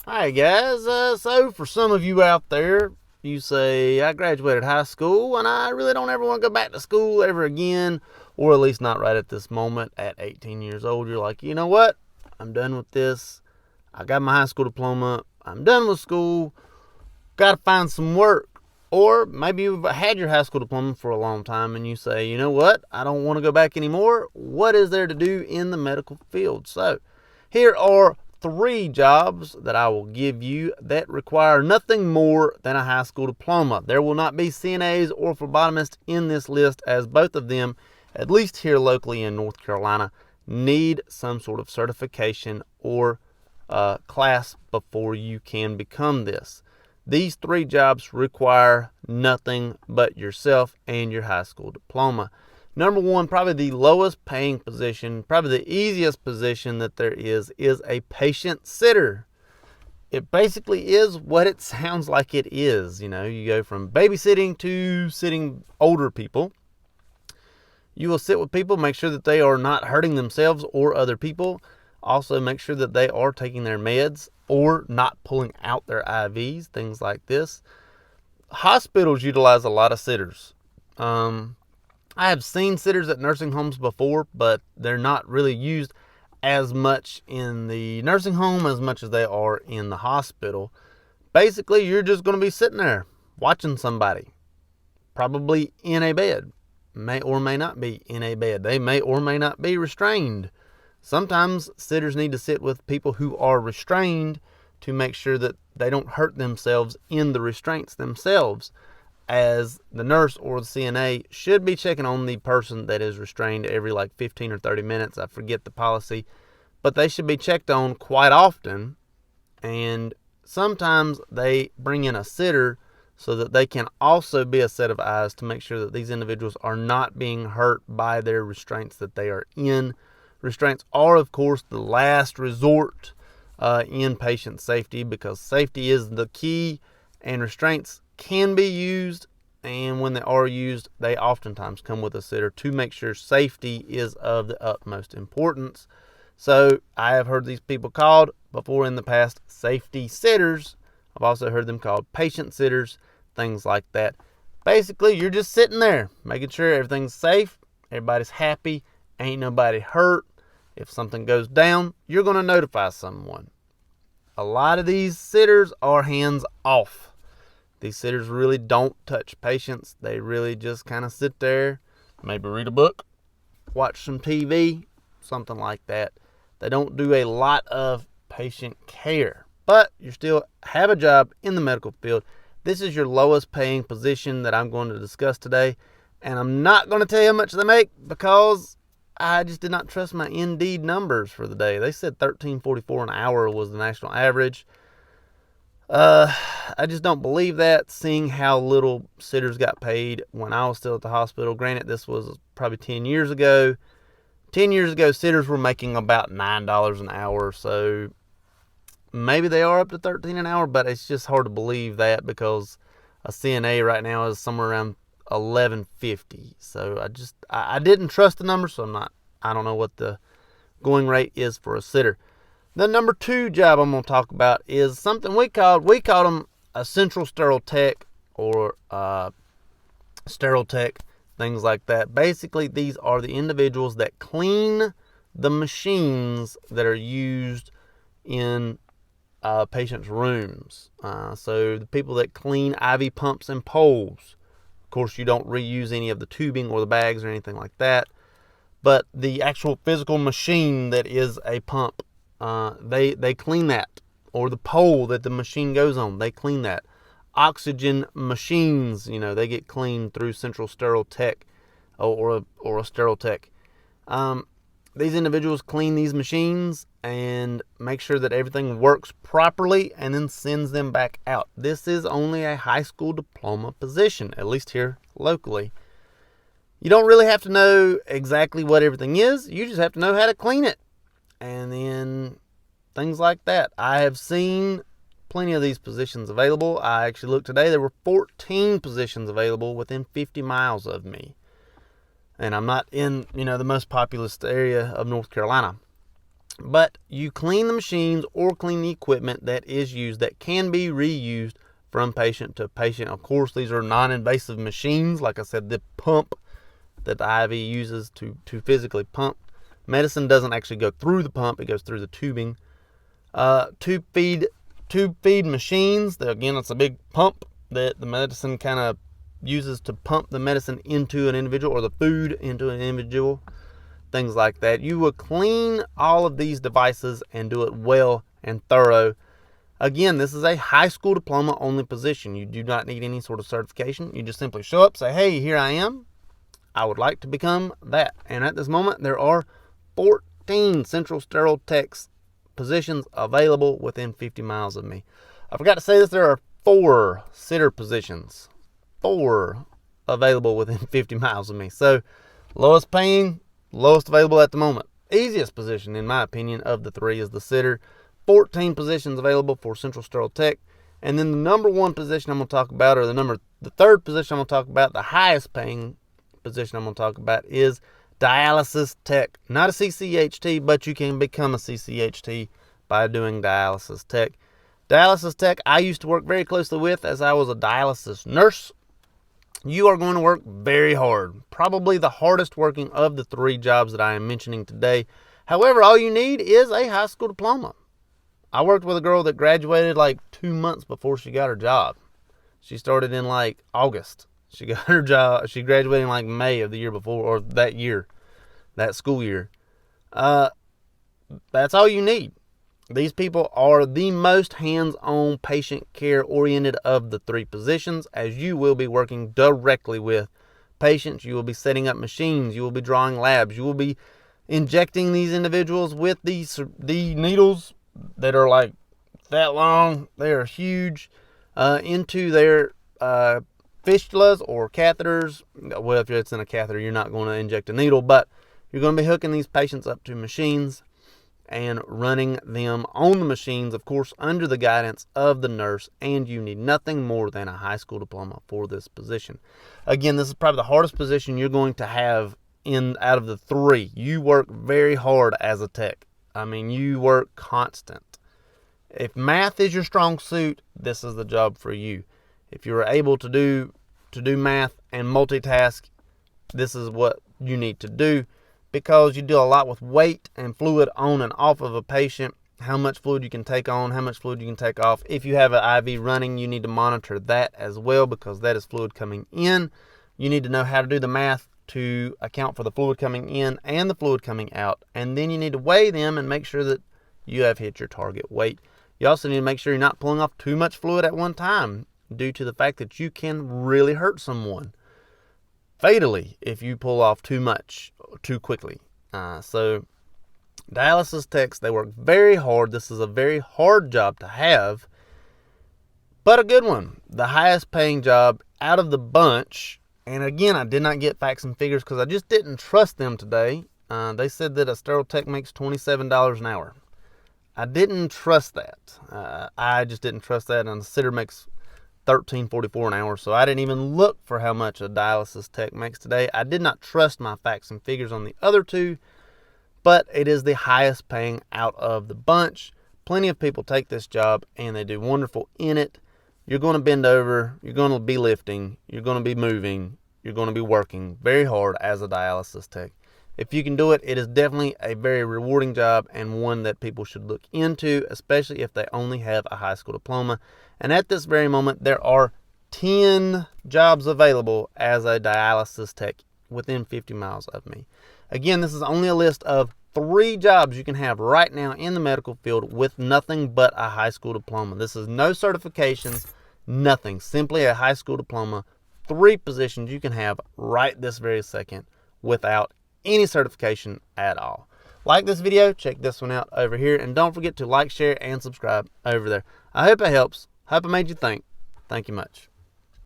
Hi guys, so for some of you out there, you say, I graduated high school and I really don't ever want to go back to school ever again, or at least not right at this moment at 18 years old. You're like, you know what? I'm done with this. I got my high school diploma. I'm done with school. Got to find some work. Or maybe you've had your high school diploma for a long time and you say, you know what? I don't want to go back anymore. What is there to do in the medical field? So, here are 3 jobs that I will give you that require nothing more than a high school diploma. There will not be CNAs or phlebotomists in this list, as both of them, at least here locally in North Carolina, need some sort of certification or class before you can become this. These 3 jobs require nothing but yourself and your high school diploma. Number one, probably the lowest paying position, probably the easiest position that there is a patient sitter. It basically is what it sounds like it is. You know, you go from babysitting to sitting older people. You will sit with people, make sure that they are not hurting themselves or other people. Also, make sure that they are taking their meds or not pulling out their IVs, things like this. Hospitals utilize a lot of sitters. I have seen sitters at nursing homes before, but they're not really used as much in the nursing home as much as they are in the hospital. Basically, you're just going to be sitting there watching somebody, probably in a bed, may or may not be in a bed. They may or may not be restrained. Sometimes sitters need to sit with people who are restrained to make sure that they don't hurt themselves in the restraints themselves, as the nurse or the CNA should be checking on the person that is restrained every like 15 or 30 minutes. I forget the policy, but they should be checked on quite often. And sometimes they bring in a sitter so that they can also be a set of eyes to make sure that these individuals are not being hurt by their restraints that they are in. Restraints are, of course, the last resort in patient safety, because safety is the key, and restraints can be used, and when they are used, they oftentimes come with a sitter to make sure safety is of the utmost importance. So I have heard these people called before in the past safety sitters. I've also heard them called patient sitters, things like that. Basically, you're just sitting there making sure everything's safe, everybody's happy, ain't nobody hurt. If something goes down, you're going to notify someone. A lot of these sitters are hands off. These sitters really don't touch patients. They really just kind of sit there, maybe read a book, watch some TV, something like that. They don't do a lot of patient care, but you still have a job in the medical field. This is your lowest paying position that I'm going to discuss today, and I'm not going to tell you how much they make because I just did not trust my Indeed numbers for the day. They said $13.44 an hour was the national average. I just don't believe that, seeing how little sitters got paid when I was still at the hospital. Granted, this was probably 10 years ago. 10 years ago, sitters were making about $9 an hour, so maybe they are up to $13 an hour, but it's just hard to believe that because a CNA right now is somewhere around $11.50. So I didn't trust the number, so I don't know what the going rate is for a sitter. The number 2 job I'm going to talk about is something we called them a central sterile tech or sterile tech, things like that. Basically, these are the individuals that clean the machines that are used in patients' rooms. So the people that clean IV pumps and poles. Of course, you don't reuse any of the tubing or the bags or anything like that. But the actual physical machine that is a pump, they clean that. Or the pole that the machine goes on, they clean that. Oxygen machines, they get cleaned through Central Sterile Tech or a sterile tech. These individuals clean these machines and make sure that everything works properly and then sends them back out. This is only a high school diploma position, at least here locally. You don't really have to know exactly what everything is. You just have to know how to clean it. And then things like that. I have seen plenty of these positions available. I actually looked today. There were 14 positions available within 50 miles of me. And I'm not in, the most populous area of North Carolina. But you clean the machines or clean the equipment that is used that can be reused from patient to patient. Of course, these are non-invasive machines. Like I said, the pump that the IV uses to physically pump medicine doesn't actually go through the pump, it goes through the tubing. Tube feed machines, again, it's a big pump that the medicine kind of uses to pump the medicine into an individual, or the food into an individual, things like that. You will clean all of these devices and do it well and thorough. Again, this is a high school diploma only position. You do not need any sort of certification. You just simply show up, say, hey, here I am. I would like to become that. And at this moment, there are 14 central sterile techs positions available within 50 miles of me. I forgot to say this, there are 4 sitter positions. 4 available within 50 miles of me. So, lowest paying, lowest available at the moment. Easiest position, in my opinion, of the 3 is the sitter. 14 positions available for central sterile tech. And then the number 1 position I'm going to talk about, or the third position I'm going to talk about, the highest paying position I'm going to talk about, is dialysis tech. Not a CCHT, but you can become a CCHT by doing dialysis tech. Dialysis tech I used to work very closely with as I was a dialysis nurse. You are going to work very hard. Probably the hardest working of the 3 jobs that I am mentioning today. However, all you need is a high school diploma. I worked with a girl that graduated like 2 months before she got her job. She started in like August. She got her job. She graduated in like May of the year before, or that year, that school year. That's all you need. These people are the most hands-on, patient care-oriented of the 3 positions, as you will be working directly with patients. You will be setting up machines. You will be drawing labs. You will be injecting these individuals with the needles that are like that long. They are huge, into their fistulas or catheters. Well, if it's in a catheter, you're not going to inject a needle, but you're going to be hooking these patients up to machines and running them on the machines, of course, under the guidance of the nurse, and you need nothing more than a high school diploma for this position. Again, this is probably the hardest position you're going to have out of the 3. You work very hard as a tech. I mean, you work constant. If math is your strong suit, this is the job for you. If you're able to do math and multitask, this is what you need to do, because you deal a lot with weight and fluid on and off of a patient, how much fluid you can take on, how much fluid you can take off. If you have an IV running, you need to monitor that as well, because that is fluid coming in. You need to know how to do the math to account for the fluid coming in and the fluid coming out. And then you need to weigh them and make sure that you have hit your target weight. You also need to make sure you're not pulling off too much fluid at one time, due to the fact that you can really hurt someone fatally if you pull off too much too quickly. So dialysis techs, they work very hard. This is a very hard job to have, but a good one. The highest paying job out of the bunch. And again, I did not get facts and figures because I just didn't trust them today. They said that a sterile tech makes $27 an hour. I didn't trust that. I just didn't trust that. And the sitter makes $13.44 an hour, so I didn't even look for how much a dialysis tech makes today. I did not trust my facts and figures on the other 2, but it is the highest paying out of the bunch. Plenty of people take this job and they do wonderful in it. You're going to bend over, you're going to be lifting, you're going to be moving, you're going to be working very hard as a dialysis tech. If you can do it, it is definitely a very rewarding job, and one that people should look into, especially if they only have a high school diploma. And at this very moment, there are 10 jobs available as a dialysis tech within 50 miles of me. Again, this is only a list of 3 jobs you can have right now in the medical field with nothing but a high school diploma. This is no certifications, nothing. Simply a high school diploma. 3 positions you can have right this very second without any certification at all. Like this video, check this one out over here, and don't forget to like, share, and subscribe over there. I hope it helps. Hope it made you think. Thank you much.